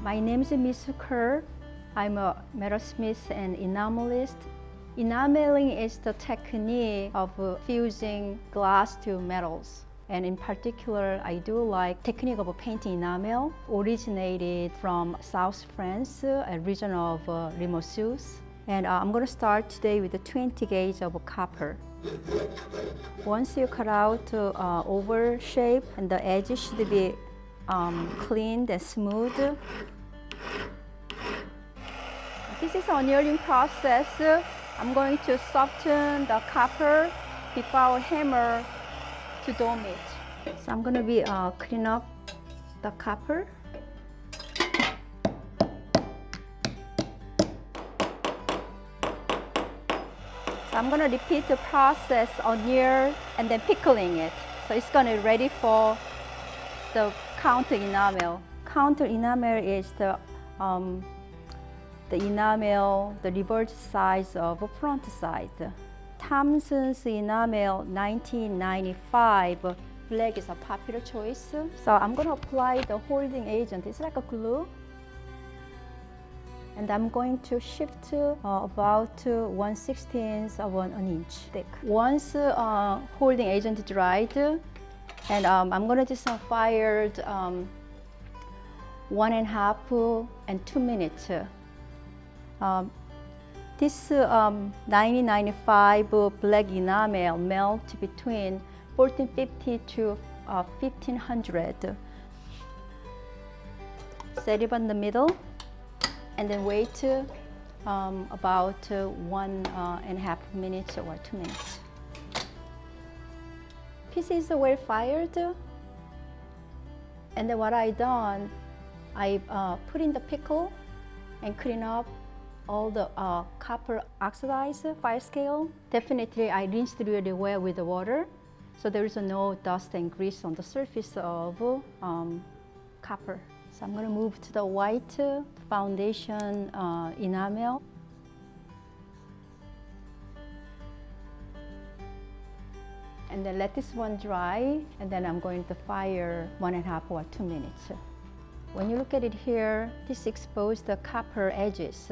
My name is Mi-Sook. I'm a metalsmith and enamelist. Enameling is the technique of fusing glass to metals. And in particular, I do like technique of painting enamel, originated from South France, a region of Mi-Sook. And I'm going to start today with the 20 gauge of copper. Once you cut out oval shape, and the edges should be clean and smooth. This is an annealing process. I'm going to soften the copper before I hammer to dome it. So I'm going to be clean up the copper. So I'm going to repeat the process anneal and then pickling it. So it's going to be ready for the counter enamel. Counter enamel is the enamel, the reverse side of the front side. Thomson's Enamel 1995 black is a popular choice. So I'm going to apply the holding agent. It's like a glue. And I'm going to shift about 1/16 of an inch thick. Once holding agent dried, and I'm going to just fire 1.5 and 2 minutes. This 1995 black enamel melt between 1450 to 1500. Set it in the middle and then wait about 1.5 minutes or 2 minutes. Piece is well fired, and then what I done, I put in the pickle and clean up all the copper oxidized fire scale. Definitely I rinsed really well with the water, so there is no dust and grease on the surface of copper. So I'm going to move to the white foundation enamel. And then let this one dry, and then I'm going to fire 1.5 or 2 minutes. When you look at it here, this exposed the copper edges.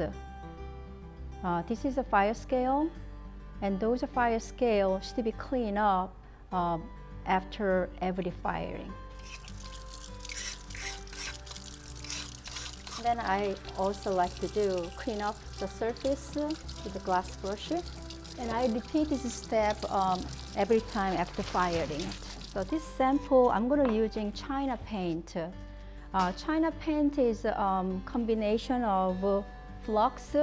This is a fire scale, and those fire scales should be cleaned up after every firing. Then I also like to clean up the surface with the glass brush. And I repeat this step every time after firing. So this sample, I'm going to using China paint. China paint is a combination of flux,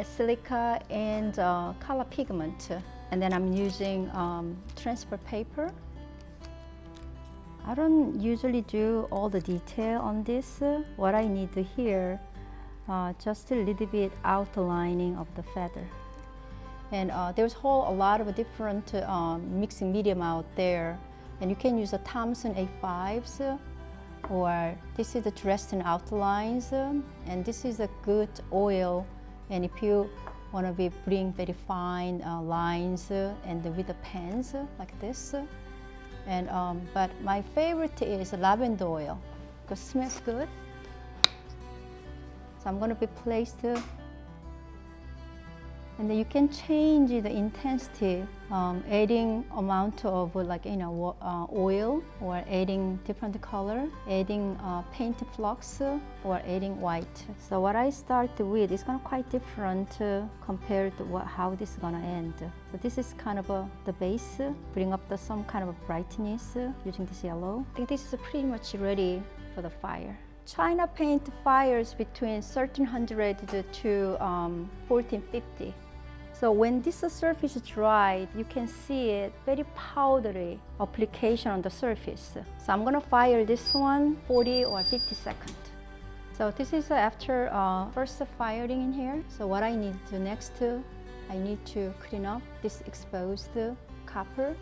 silica, and color pigment. And then I'm using transfer paper. I don't usually do all the detail on this. What I need here, just a little bit outlining of the feather. And there's a lot of different mixing medium out there. And you can use a Thomson A5s, or this is the Dresden outlines, and this is a good oil. And if you want to bring very fine lines and with the pens like this. And but my favorite is lavender oil because it smells good. So I'm going to be placed, and then you can change the intensity, adding amount of oil, or adding different color, adding paint flux, or adding white. So what I start with is kind of quite different compared to how this is gonna end. So this is kind of the base, bring up some kind of brightness using this yellow. I think this is pretty much ready for the fire. China paint fires between 1300 to 1450. So when this surface is dried, you can see it very powdery application on the surface. So I'm gonna fire this one 40 or 50 seconds. So this is after first firing in here. So what I need to next, I need to clean up this exposed copper.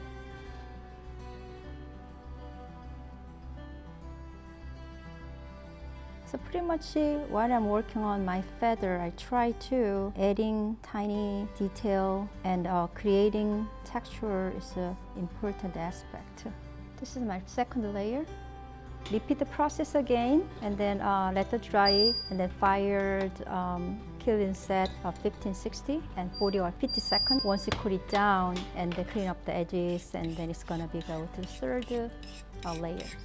So pretty much while I'm working on my feather, I try to adding tiny detail, and creating texture is an important aspect. This is my second layer. repeat the process again, and then let it dry, and then fired killing set of 1560 and 40 or 50 seconds. Once you cool it down, and then clean up the edges, and then it's gonna be go to the third layers.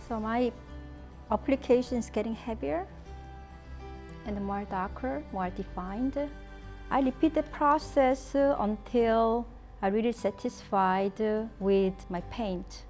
So my application is getting heavier and more darker, more defined. I repeat the process until I'm really satisfied with my paint.